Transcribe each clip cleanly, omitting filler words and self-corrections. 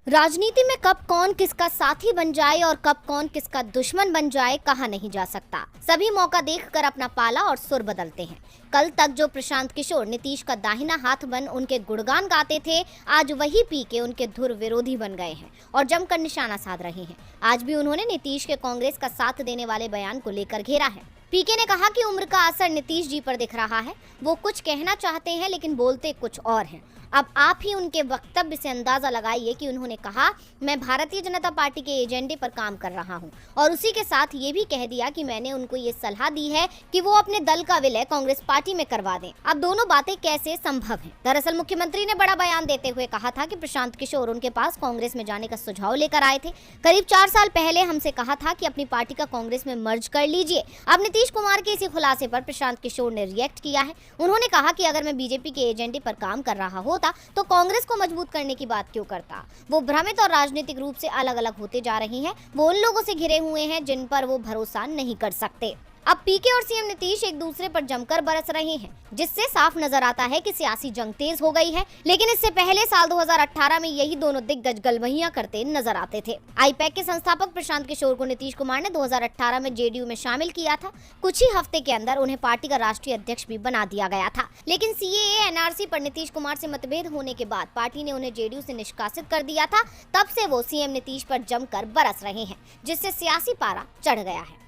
राजनीति में कब कौन किसका साथी बन जाए और कब कौन किसका दुश्मन बन जाए कहा नहीं जा सकता। सभी मौका देखकर अपना पाला और सुर बदलते हैं। कल तक जो प्रशांत किशोर नीतीश का दाहिना हाथ बन उनके गुणगान गाते थे, आज वही पी के उनके धुर विरोधी बन गए हैं और जमकर निशाना साध रहे हैं। आज भी उन्होंने नीतीश के कांग्रेस का साथ देने वाले बयान को लेकर घेरा है। पीके ने कहा कि उम्र का असर नीतीश जी पर दिख रहा है। वो कुछ कहना चाहते हैं लेकिन बोलते कुछ और हैं। अब आप ही उनके वक्तव्य से अंदाजा लगाइए कि उन्होंने कहा, मैं भारतीय जनता पार्टी के एजेंडे पर काम कर रहा हूं, और उसी के साथ ये भी कह दिया कि मैंने उनको ये सलाह दी है कि वो अपने दल का विलय कांग्रेस पार्टी में करवा दें। अब दोनों बातें कैसे संभव हैं? दरअसल मुख्यमंत्री ने बड़ा बयान देते हुए कहा था कि प्रशांत किशोर उनके पास कांग्रेस में जाने का सुझाव लेकर आए थे। करीब 4 साल पहले हमसे कहा था कि अपनी पार्टी का कांग्रेस में मर्ज कर लीजिए। अब नीतीश कुमार के इसी खुलासे पर प्रशांत किशोर ने रिएक्ट किया है। उन्होंने कहा कि अगर मैं बीजेपी के एजेंडे पर काम कर रहा होता तो कांग्रेस को मजबूत करने की बात क्यों करता। वो भ्रमित और राजनीतिक रूप से अलग अलग होते जा रहे हैं। वो उन लोगों से घिरे हुए हैं जिन पर वो भरोसा नहीं कर सकते। अब पीके और सीएम नीतीश एक दूसरे पर जमकर बरस रहे हैं, जिससे साफ नजर आता है कि सियासी जंग तेज हो गई है। लेकिन इससे पहले साल 2018 में यही दोनों दिग्गज गलबहियां करते नजर आते थे। आईपैक के संस्थापक प्रशांत किशोर को नीतीश कुमार ने 2018 में जेडीयू में शामिल किया था। कुछ ही हफ्ते के अंदर उन्हें पार्टी का राष्ट्रीय अध्यक्ष भी बना दिया गया था। लेकिन सीएए एनआरसी पर नीतीश कुमार से मतभेद होने के बाद पार्टी ने उन्हें जेडीयू से निष्कासित कर दिया था। तब से वो सीएम नीतीश पर जमकर बरस रहे हैं, जिससे सियासी पारा चढ़ गया है।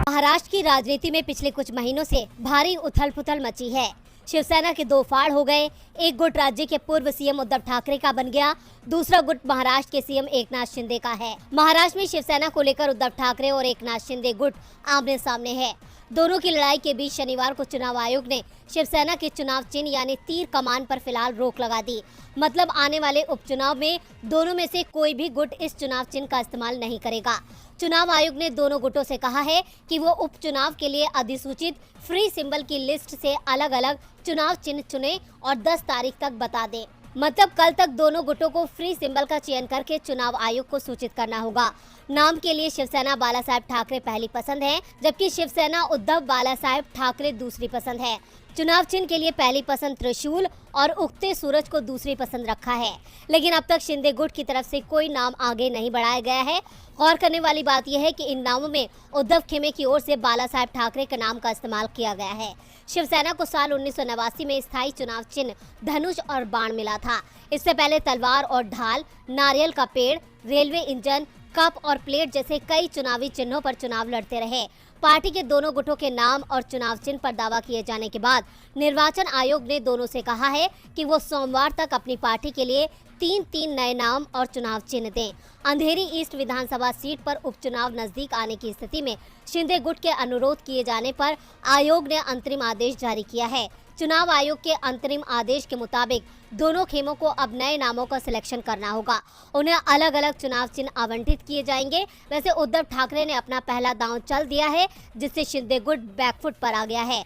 महाराष्ट्र की राजनीति में पिछले कुछ महीनों से भारी उथल-पुथल मची है। शिवसेना के 2 फाड़ हो गए। एक गुट राज्य के पूर्व सीएम उद्धव ठाकरे का बन गया, दूसरा गुट महाराष्ट्र के सीएम एकनाथ शिंदे का है। महाराष्ट्र में शिवसेना को लेकर उद्धव ठाकरे और एकनाथ शिंदे गुट आमने सामने है। दोनों की लड़ाई के बीच शनिवार को चुनाव आयोग ने शिवसेना के चुनाव चिन्ह यानी तीर कमान पर फिलहाल रोक लगा दी। मतलब आने वाले उपचुनाव में दोनों में से कोई भी गुट इस चुनाव चिन्ह का इस्तेमाल नहीं करेगा। चुनाव आयोग ने दोनों गुटों से कहा है कि वो उपचुनाव के लिए अधिसूचित फ्री सिंबल की लिस्ट से अलग अलग चुनाव चिन्ह चुने और 10 तारीख तक बता दें। मतलब कल तक दोनों गुटों को फ्री सिंबल का चयन करके चुनाव आयोग को सूचित करना होगा। नाम के लिए शिवसेना बाला साहेब ठाकरे पहली पसंद है, जबकि शिवसेना उद्धव बाला साहेब ठाकरे दूसरी पसंद है। चुनाव चिन्ह के लिए पहली पसंद त्रिशूल और उगते सूरज को दूसरी पसंद रखा है। लेकिन अब तक शिंदे गुट की तरफ से कोई नाम आगे नहीं बढ़ाया गया है। गौर करने वाली बात यह है कि इन नामों में उद्धव खेमे की ओर से बाला साहेब ठाकरे के नाम का इस्तेमाल किया गया है। शिवसेना को साल 1989 में स्थायी चुनाव चिन्ह धनुष और बाण मिला था। इससे पहले तलवार और ढाल, नारियल का पेड़, रेलवे इंजन, कप और प्लेट जैसे कई चुनावी चिन्हों पर चुनाव लड़ते रहे। पार्टी के दोनों गुटों के नाम और चुनाव चिन्ह पर दावा किए जाने के बाद निर्वाचन आयोग ने दोनों से कहा है कि वो सोमवार तक अपनी पार्टी के लिए 3 नए नाम और चुनाव चिन्ह दें। अंधेरी ईस्ट विधानसभा सीट पर उपचुनाव नजदीक आने की स्थिति में शिंदे गुट के अनुरोध किए जाने पर आयोग ने अंतरिम आदेश जारी किया है। चुनाव आयोग के अंतरिम आदेश के मुताबिक दोनों खेमों को अब नए नामों का सिलेक्शन करना होगा। उन्हें अलग अलग चुनाव चिन्ह आवंटित किए जाएंगे। वैसे उद्धव ठाकरे ने अपना पहला दांव चल दिया है, जिससे शिंदे गुट बैकफुट पर आ गया है।